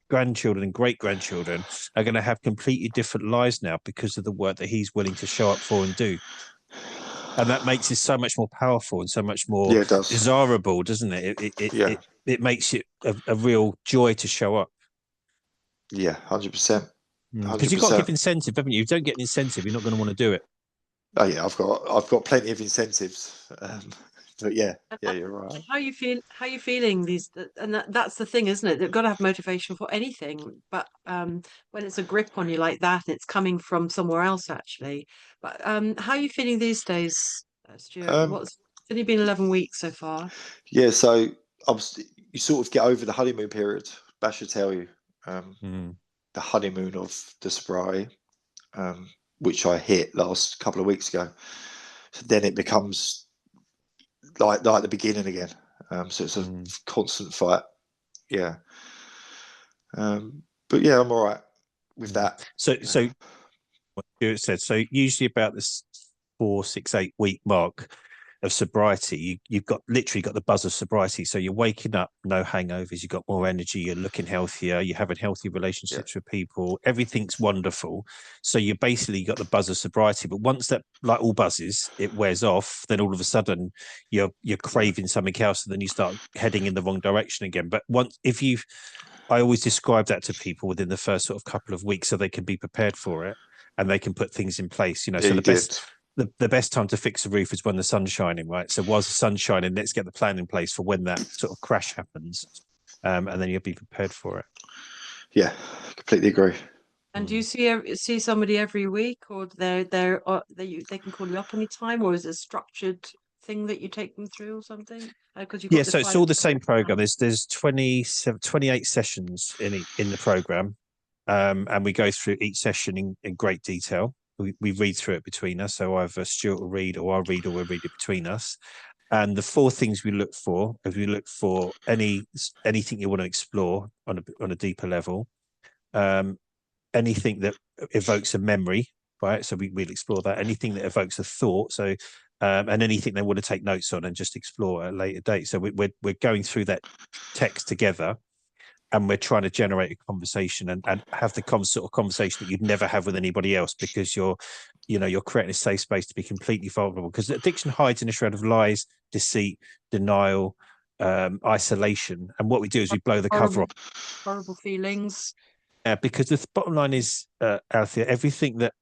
grandchildren and great grandchildren are going to have completely different lives now because of the work that he's willing to show up for and do. And that makes it so much more powerful and so much more desirable, doesn't it? It makes it a real joy to show up. Yeah, 100%. Because you've got to give incentive, haven't you? If you don't get an incentive, you're not going to want to do it. Oh yeah, I've got plenty of incentives. But yeah, you're right. How you feeling these? And that's the thing, isn't it? They've got to have motivation for anything. But when it's a grip on you like that, it's coming from somewhere else actually. But how are you feeling these days, Stuart? It's only been 11 weeks so far. Yeah, so you sort of get over the honeymoon period. Bash will tell you. The honeymoon of the sobriety, which I hit last couple of weeks ago. So then it becomes like the beginning again. So it's a constant fight. Yeah. But yeah, I'm all right with that. So what Stuart said, so usually about this 4, 6, 8 week mark of sobriety, you've literally got the buzz of sobriety. So you're waking up, no hangovers, you've got more energy, you're looking healthier, you're having healthy relationships with people, everything's wonderful. So you basically got the buzz of sobriety. But once that, like all buzzes, it wears off, then all of a sudden you're craving something else, and then you start heading in the wrong direction again. But I always describe that to people within the first sort of couple of weeks so they can be prepared for it and they can put things in place. So the best time to fix a roof is when the sun's shining, right? So whilst the sun's shining, let's get the plan in place for when that sort of crash happens, and then you'll be prepared for it. Yeah, completely agree. And do you see somebody every week, or they can call you up anytime, or is it a structured thing that you take them through or something? Because so it's all the same program. There's 28 sessions in the program, and we go through each session in great detail. We read through it between us. So either Stuart will read, or I'll read, or we'll read it between us. And the 4 things we look for is we look for anything you want to explore on a deeper level, anything that evokes a memory, right? So we'll explore that. Anything that evokes a thought, so and anything they want to take notes on and just explore at a later date. So we're going through that text together, and we're trying to generate a conversation and have the sort of conversation that you'd never have with anybody else, because you're creating a safe space to be completely vulnerable, because addiction hides in a shroud of lies, deceit, denial, isolation. And what we do is we blow the cover off. Horrible feelings. Because the bottom line is, Althea, anything that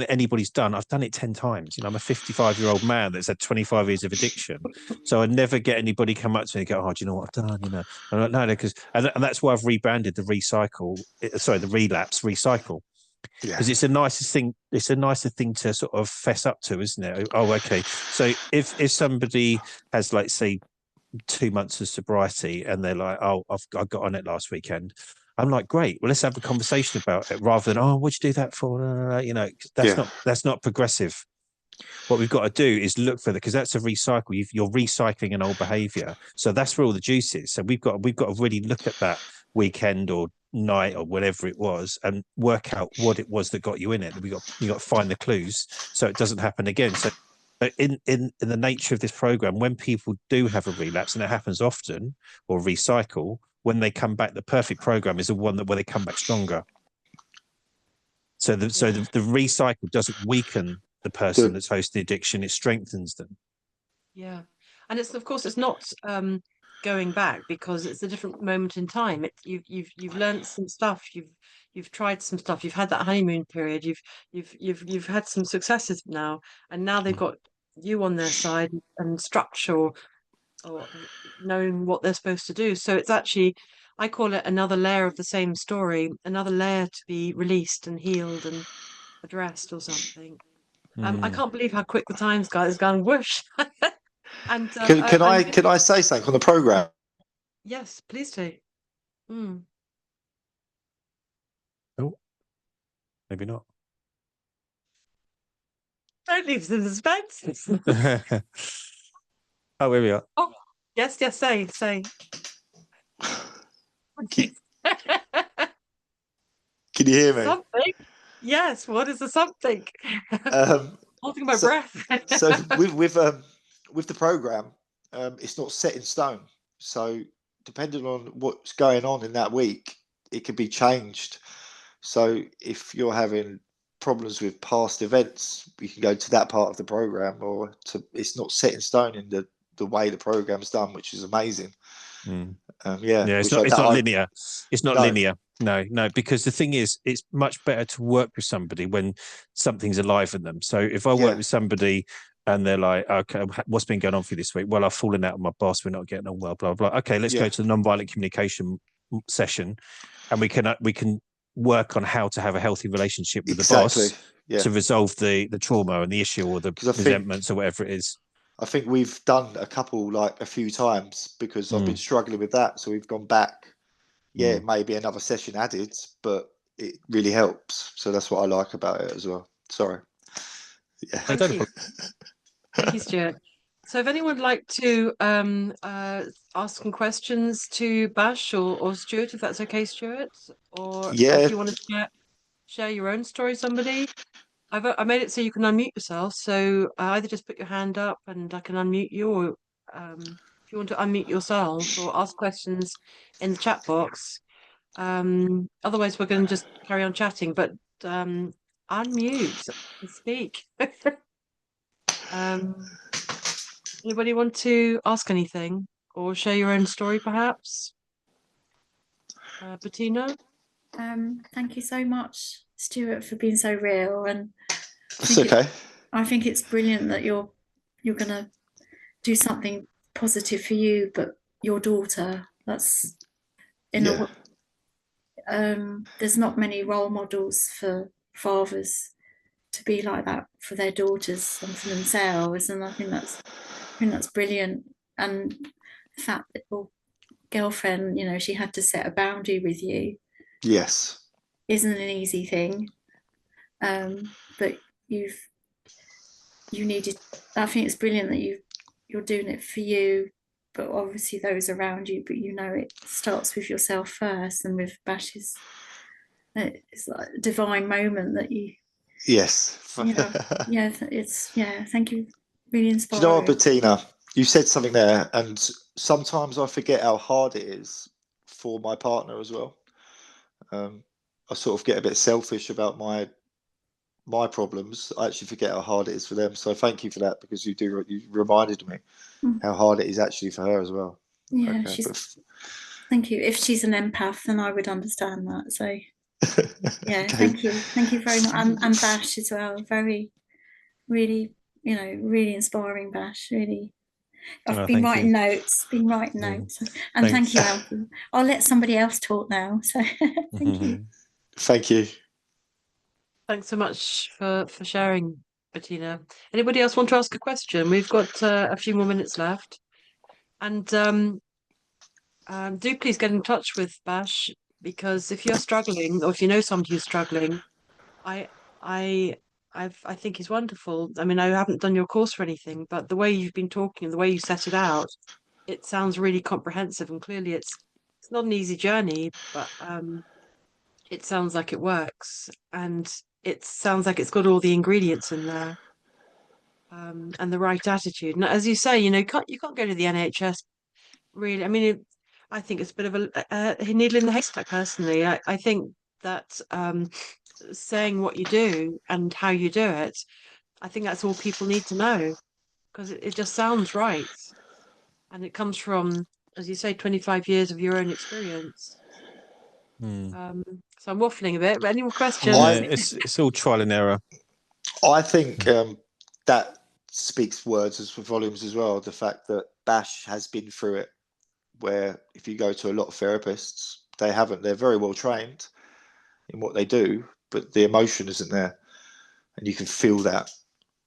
anybody's done, I've done it 10 times. I'm a 55-year-old man that's had 25 years of addiction. So I never get anybody come up to me and go, oh, do you know what I've done? I'm like, no, because, and that's why I've rebranded the relapse recycle. Because it's a nicer thing. It's a nicer thing to sort of fess up to, isn't it? Oh, okay. So if somebody has, like, say, 2 months of sobriety and they're like, oh, I got on it last weekend, I'm like, great, well, let's have a conversation about it, rather than, oh, what'd you do that for? That's not progressive. What we've got to do is look for because that's a recycle. You're recycling an old behavior, so that's where all the juice is. So we've got to really look at that weekend or night or whatever it was and work out what it was that got you in it. You got to find the clues so it doesn't happen again. So in the nature of this program, when people do have a relapse, and it happens often, or recycle, when they come back, the perfect program is the one where they come back stronger. So the recycle doesn't weaken the person that's hosting addiction; it strengthens them. Yeah, and it's, of course, it's not going back, because it's a different moment in time. You've learned some stuff. You've tried some stuff. You've had that honeymoon period. You've had some successes now, and now they've got you on their side and structure, or knowing what they're supposed to do. So it's actually, I call it another layer of the same story, another layer to be released and healed and addressed or something. I can't believe how quick the time's gone whoosh. And Can I say something on the program? yes, please do. Oh, maybe not. Don't leave the suspense. Oh, here we are. Oh, yes, say. Can you hear me? Something. Yes, what is the something? Holding my breath. So with the program, it's not set in stone. So depending on what's going on in that week, it can be changed. So if you're having problems with past events, we can go to that part of the program, it's not set in stone in the way the program's done, which is amazing. It's not linear. It's not linear. No, because the thing is, it's much better to work with somebody when something's alive in them. So if I work with somebody and they're like, okay, what's been going on for you this week? Well, I've fallen out with my boss. We're not getting on well, blah, blah. Okay, let's go to the non-violent communication session, and we can work on how to have a healthy relationship with the boss to resolve the trauma and the issue or the resentments or whatever it is. I think we've done a couple, like a few times, because I've been struggling with that. So we've gone back. It may be another session added, but it really helps. So that's what I like about it as well. Sorry. Yeah. Thank you. Thank you, Stuart. So if anyone would like to ask some questions to Bash or Stuart, if that's okay, Stuart, or if you want to share your own story, somebody. I made it so you can unmute yourself. So either just put your hand up and I can unmute you, or if you want to unmute yourself or ask questions in the chat box. Otherwise, we're going to just carry on chatting. But unmute and speak. Anybody want to ask anything or share your own story, perhaps? Bettina? Thank you so much, Stuart, for being so real. And it's okay. I think it's brilliant that you're going to do something positive for you, but your daughter. That's there's not many role models for fathers to be like that for their daughters and for themselves, and I think that's brilliant. And the fact that your girlfriend, she had to set a boundary with you, isn't an easy thing. But you needed. I think it's brilliant that you're doing it for you, but obviously those around you, but you know it starts with yourself first. And with Bash, it's like a divine moment that you, Yes. thank you, really Do you know what, inspiring. Bettina? You said something there, and sometimes I forget how hard it is for my partner as well. I sort of get a bit selfish about my problems. I actually forget how hard it is for them. So thank you for that, because you reminded me how hard it is actually for her as well. Yeah, Okay, thank you. If she's an empath, then I would understand that. So yeah, okay. thank you very much. And Bash as well, very, really, really inspiring, Bash. Really, I've been writing notes, and Thanks. thank you, Alfie. I'll let somebody else talk now. So thank you. Thank you. Thanks so much for sharing, Bettina. Anybody else want to ask a question? We've got a few more minutes left, and do please get in touch with Bash, because if you're struggling, or if you know somebody who's struggling, I I I think he's wonderful. I mean, I haven't done your course or anything, but the way you've been talking, the way you set it out, it sounds really comprehensive, and clearly it's not an easy journey, but it sounds like it works, and it sounds like it's got all the ingredients in there, and the right attitude. And as you say, you can't go to the NHS really. I mean, I think it's a bit of a needle in the haystack. Personally, I think that saying what you do and how you do it, I think that's all people need to know, because it just sounds right, and it comes from, as you say, 25 years of your own experience. So I'm waffling a bit, but any more questions? It's all trial and error. I think that speaks words as for volumes as well. The fact that Bash has been through it, where if you go to a lot of therapists, they haven't. They're very well trained in what they do, but the emotion isn't there, and you can feel that.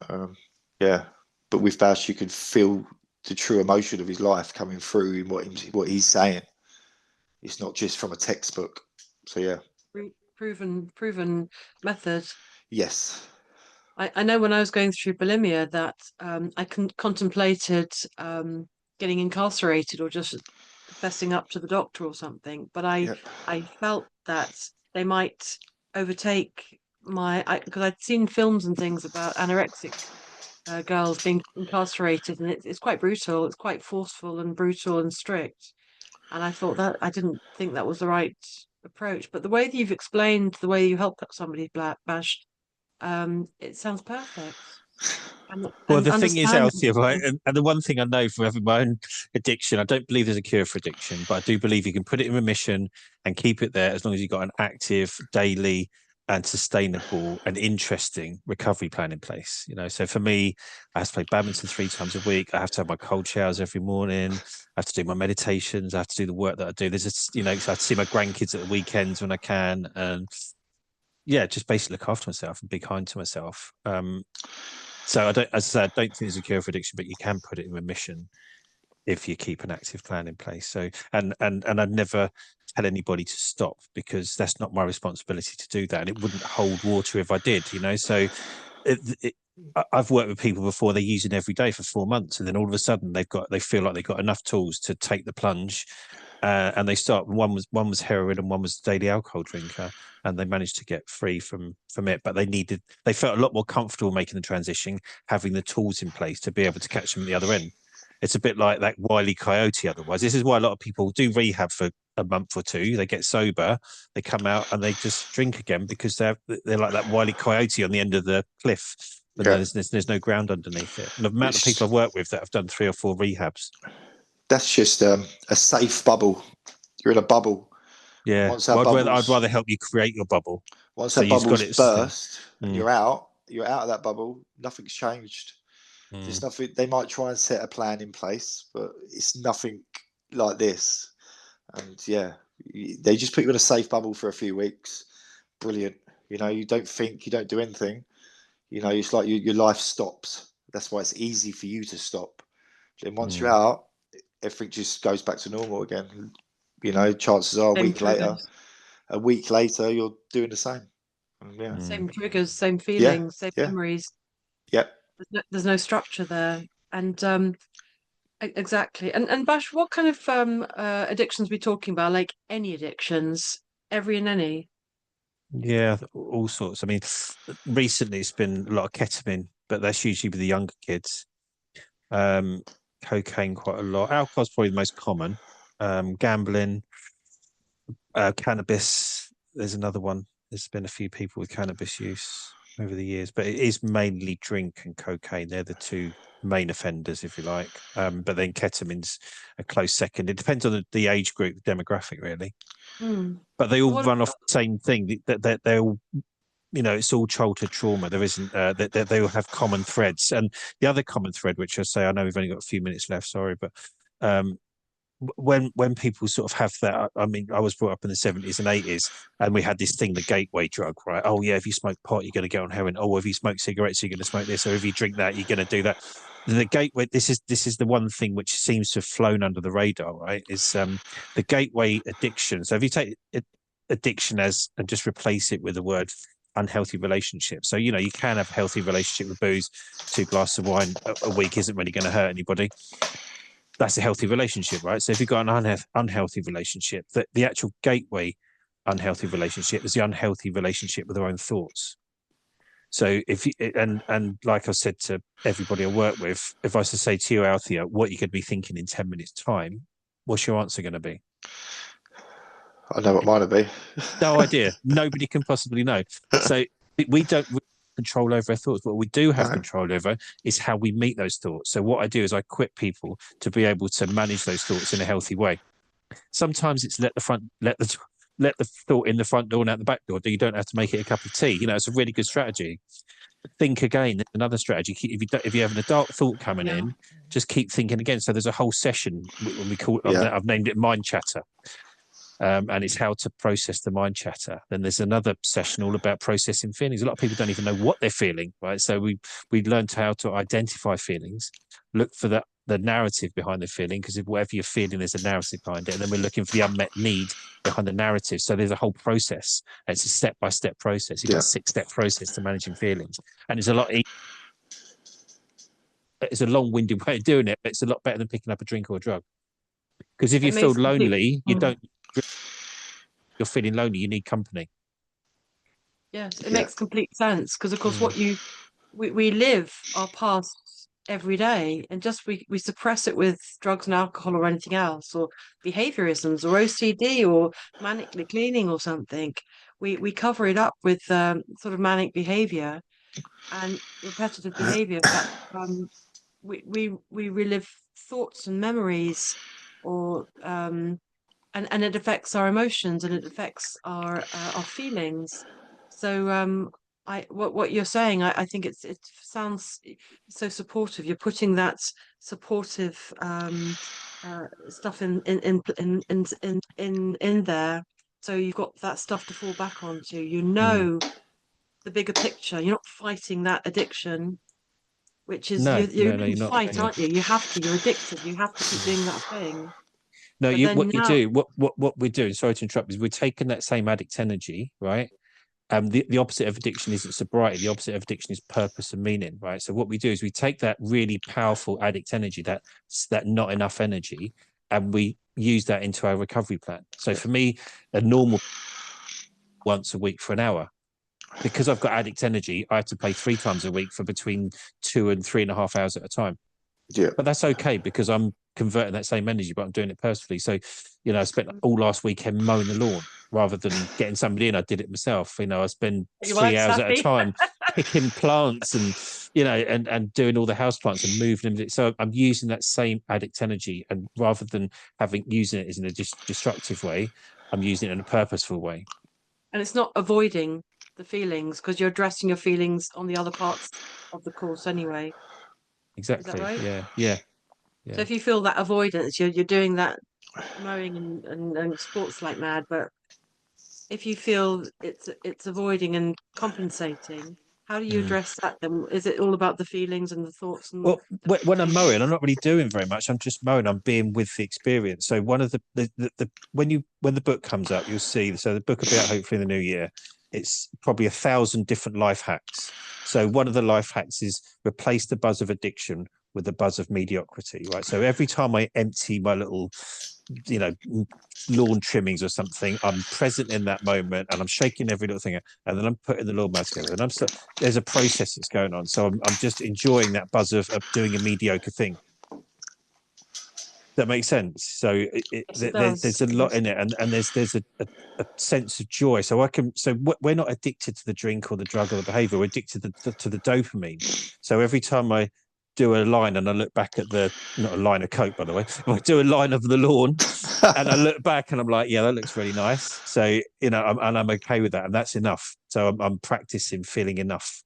But with Bash, you can feel the true emotion of his life coming through in what he's saying. It's not just from a textbook. So yeah, Proven method. yes. I know when I was going through bulimia that I contemplated getting incarcerated, or just fessing up to the doctor or something. But I felt that they might overtake because I'd seen films and things about anorexic girls being incarcerated, and it's quite brutal. It's quite forceful and brutal and strict. And I thought that I didn't think that was the right approach. But the way that you've explained, the way you helped somebody, Bash, it sounds perfect. Well, the thing is, Understand. Althea, right? And the one thing I know from having my own addiction, I don't believe there's a cure for addiction, but I do believe you can put it in remission and keep it there as long as you've got an active, daily, and sustainable and interesting recovery plan in place. So for me, I have to play badminton 3 times a week. I have to have my cold showers every morning. I have to do my meditations. I have to do the work that I do. So I have to see my grandkids at the weekends when I can, and just basically look after myself and be kind to myself. So I don't think there's a cure for addiction, but you can put it in remission if you keep an active plan in place. So and I'd never tell anybody to stop, because that's not my responsibility to do that, and it wouldn't hold water if I did. So I've worked with people before. They're using every day for 4 months, and then all of a sudden they feel like they've got enough tools to take the plunge, and they start. One was heroin, and one was a daily alcohol drinker, and they managed to get free from it. But they felt a lot more comfortable making the transition, having the tools in place to be able to catch them at the other end. It's a bit like that Wile E. Coyote. Otherwise, this is why a lot of people do rehab for a month or two. They get sober, they come out, and they just drink again, because they're like that Wile E. Coyote on the end of the cliff. But there's no ground underneath it. And the amount of people I've worked with that have done 3 or 4 rehabs. That's just a safe bubble. You're in a bubble. Yeah. I'd rather help you create your bubble. Once that bubble's burst and you're out of that bubble, nothing's changed. There's nothing. They might try and set a plan in place, but it's nothing like this. And they just put you in a safe bubble for a few weeks. Brilliant. You don't think, you don't do anything. It's like your life stops. That's why it's easy for you to stop. Then once you're out, everything just goes back to normal again. Chances are a week later, you're doing the same. Same triggers, same feelings, same memories. Yep. There's no structure there. And Exactly. And Bash, what kind of addictions are we talking about? Like any addictions, every and any. Yeah, all sorts. I mean, recently it's been a lot of ketamine, but that's usually with the younger kids. Um, Cocaine quite a lot. Alcohol's probably the most common. Gambling, cannabis. There's another one. There's been a few people with cannabis use over the years, but it is mainly drink and cocaine. They're the two main offenders, if you like. But then ketamine's a close second. It depends on the age group, the demographic, really. Mm. But they all What run off the same thing. That they're all, it's all childhood trauma. There isn't that they all have common threads. And the other common thread, which I say, I know we've only got a few minutes left, sorry, but um, when people sort of have that, I mean, I was brought up in the 70s and 80s, and we had this thing, the gateway drug, right? Oh yeah, if you smoke pot, you're going to get on heroin. Oh, if you smoke cigarettes, you're going to smoke this, or if you drink that, you're going to do that. The gateway, this is the one thing which seems to have flown under the radar, right? Is the gateway addiction. So if you take addiction as and just replace it with the word unhealthy relationship. So, you can have a healthy relationship with booze. 2 glasses of wine a week isn't really going to hurt anybody. That's a healthy relationship, right? So if you've got an unhealthy relationship, the actual gateway unhealthy relationship is the unhealthy relationship with our own thoughts. So if you, and like I said to everybody I work with, if I was to say to you, Althea, what you could be thinking in 10 minutes time, what's your answer going to be? I know what mine would be. No idea. Nobody can possibly know. So we don't control over our thoughts. What we do have control over is how we meet those thoughts. So what I do is I equip people to be able to manage those thoughts in a healthy way. Sometimes it's let the thought in the front door and out the back door. You don't have to make it a cup of tea. It's a really good strategy. Think again. Another strategy. If you have an adult thought coming in, just keep thinking again. So there's a whole session when we call it. I've named it mind chatter. And it's how to process the mind chatter. Then there's another session all about processing feelings. A lot of people don't even know what they're feeling, right? So we learned how to identify feelings, look for the narrative behind the feeling, because if whatever you're feeling, there's a narrative behind it. And then we're looking for the unmet need behind the narrative. So there's a whole process. It's a step-by-step process. You've got a 6-step process to managing feelings. And it's a lot it's a long-winded way of doing it, but it's a lot better than picking up a drink or a drug. Because if you feel lonely, you're feeling lonely, you need company. Yes, it makes complete sense because, of course, we live our past every day, and just we suppress it with drugs and alcohol or anything else, or behaviorisms or OCD or manically cleaning or something. We cover it up with sort of manic behavior and repetitive behavior that we relive thoughts and memories, or and it affects our emotions and it affects our feelings. So what you're saying, I think it sounds so supportive. You're putting that supportive stuff in there, so you've got that stuff to fall back onto. The bigger picture. You're not fighting that addiction, which is you're in a fight, aren't you? You have to. You're addicted. You have to keep doing that thing. No, what we're doing, sorry to interrupt, is we're taking that same addict energy, right? The opposite of addiction isn't sobriety. The opposite of addiction is purpose and meaning, right? So what we do is we take that really powerful addict energy, that not enough energy, and we use that into our recovery plan. So for me, a normal once a week for an hour. Because I've got addict energy, I have to play 3 times a week for between 2 and 3.5 hours at a time. Yeah. But that's okay because I'm converting that same energy, but I'm doing it personally. So, I spent all last weekend mowing the lawn rather than getting somebody in. I did it myself. I spend 3 hours at a time picking plants and, and doing all the house plants and moving them. So I'm using that same addict energy, and rather than using it in a destructive way, I'm using it in a purposeful way. And it's not avoiding the feelings because you're addressing your feelings on the other parts of the course anyway. Exactly. Is that right? Yeah. So if you feel that avoidance, you're doing that mowing and sports like mad. But if you feel it's avoiding and compensating, how do you address that then? Is it all about the feelings and the thoughts? And well, when I'm mowing, I'm not really doing very much. I'm just mowing. I'm being with the experience. So one of the when the book comes up, you'll see. So the book will be out hopefully in the new year. It's probably 1,000 different life hacks. So one of the life hacks is replace the buzz of addiction with the buzz of mediocrity, right? So every time I empty my little, you know, lawn trimmings or something, I'm present in that moment and I'm shaking every little thing, and then I'm putting the lawnmower together, and there's a process that's going on. So I'm just enjoying that buzz of doing a mediocre thing. That makes sense. So there's a lot in it, and there's a sense of joy. So we're not addicted to the drink or the drug or the behavior. We're addicted to the dopamine. So every time I do a line and I look back at not a line of Coke, by the way, I do a line of the lawn and I look back and I'm like, yeah, that looks really nice. So, you know, I'm okay with that, and that's enough. So I'm practicing feeling enough.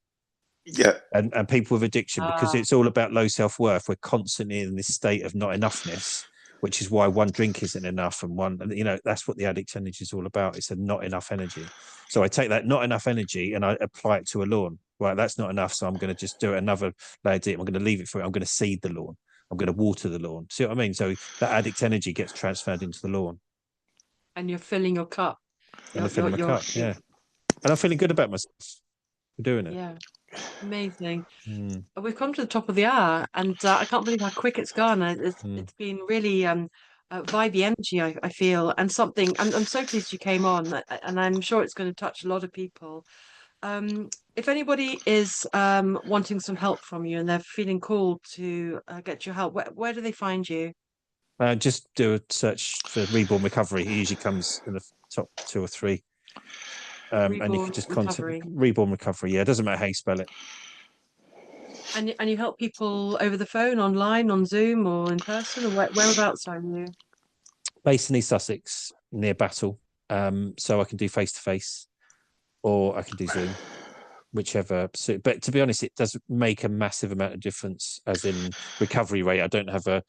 Yeah. And people with addiction, because it's all about low self-worth, we're constantly in this state of not enoughness, which is why one drink isn't enough, and you know, that's what the addict energy is all about. It's a not enough energy. So I take that not enough energy and I apply it to a lawn. Right, that's not enough, so I'm going to just do another layer deep. I'm going to leave it for it. I'm going to seed the lawn. I'm going to water the lawn. See what I mean? So that addict energy gets transferred into the lawn, and you're filling your cup. and I'm filling my cup. Yeah, and I'm feeling good about myself for doing it. Yeah. Amazing. We've come to the top of the hour, and I can't believe how quick it's gone. It's been really vibey energy, I feel, and something. I'm so pleased you came on, and I'm sure it's going to touch a lot of people. If anybody is wanting some help from you and they're feeling called to get your help, where do they find you? Just do a search for Reborn Recovery. It usually comes in the top 2 or 3. And you can just contact Reborn Recovery. Yeah, it doesn't matter how you spell it. And you help people over the phone, online, on Zoom, or in person, or whereabouts are you? Based in East Sussex, near Battle. So I can do face-to-face, or I can do Zoom, whichever. But to be honest, it does make a massive amount of difference, as in recovery rate. I don't have a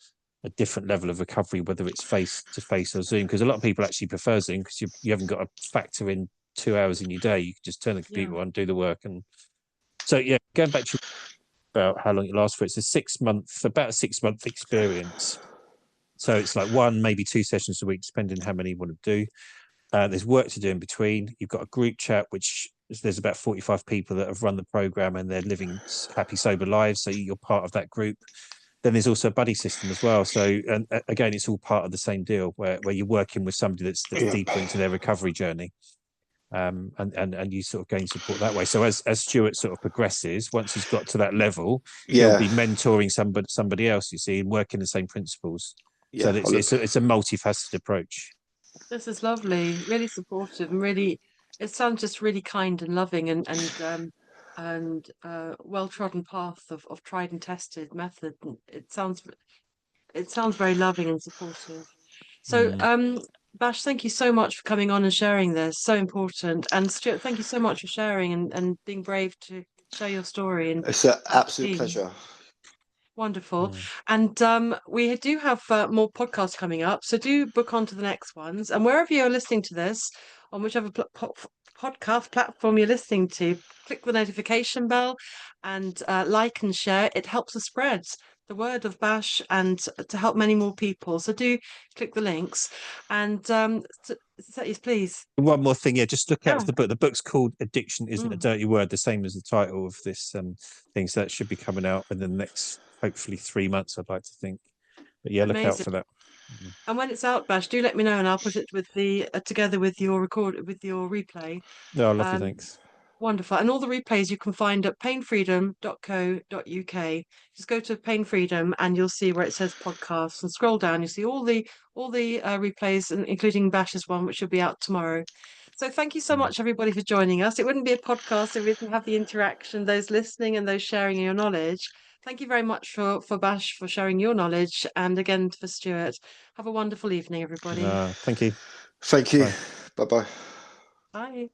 different level of recovery, whether it's face-to-face or Zoom, because a lot of people actually prefer Zoom because you haven't got to factor in 2 hours in your day. You can just turn the computer on, do the work. And so, yeah, going back to about how long it lasts for, it's about a 6-month experience. So it's like 1, maybe 2 sessions a week, depending how many you want to do. There's work to do in between. You've got a group chat, which there's about 45 people that have run the program and they're living happy, sober lives. So you're part of that group. Then there's also a buddy system as well. So, and again, it's all part of the same deal where you're working with somebody that's deeper into their recovery journey. And you sort of gain support that way. So as Stuart sort of progresses, once he's got to that level, he'll be mentoring somebody else, you see, and working the same principles. So it's a multifaceted approach. This is lovely, really supportive, and really, it sounds just really kind and loving, and well-trodden path of tried and tested method. It sounds very loving and supportive. So, Bash, thank you so much for coming on and sharing this. So important. And Stuart, thank you so much for sharing and being brave to share your story. And it's an absolute pleasure. Wonderful. And we do have more podcasts coming up, so do book on to the next ones. And wherever you're listening to this, on whichever podcast platform you're listening to, click the notification bell and like and share. It helps us spread the word of Bash and to help many more people. So do click the links. And yes, please. One more thing, just look out for the book. The book's called Addiction Isn't a Dirty Word, the same as the title of this thing. So that should be coming out in the next, hopefully, 3 months, I'd like to think. But yeah, look out for that. And when it's out, Bash, do let me know, and I'll put it with the together with your replay. No, lovely, thanks. Wonderful. And all the replays you can find at painfreedom.co.uk. Just go to Pain Freedom and you'll see where it says podcasts, and scroll down. You see all the replays, including Bash's one, which will be out tomorrow. So thank you so much, everybody, for joining us. It wouldn't be a podcast if we didn't have the interaction, those listening and those sharing your knowledge. Thank you very much for Bash for sharing your knowledge, and again for Stuart. Have a wonderful evening, everybody. Thank you. Thank you. Bye-bye. Bye.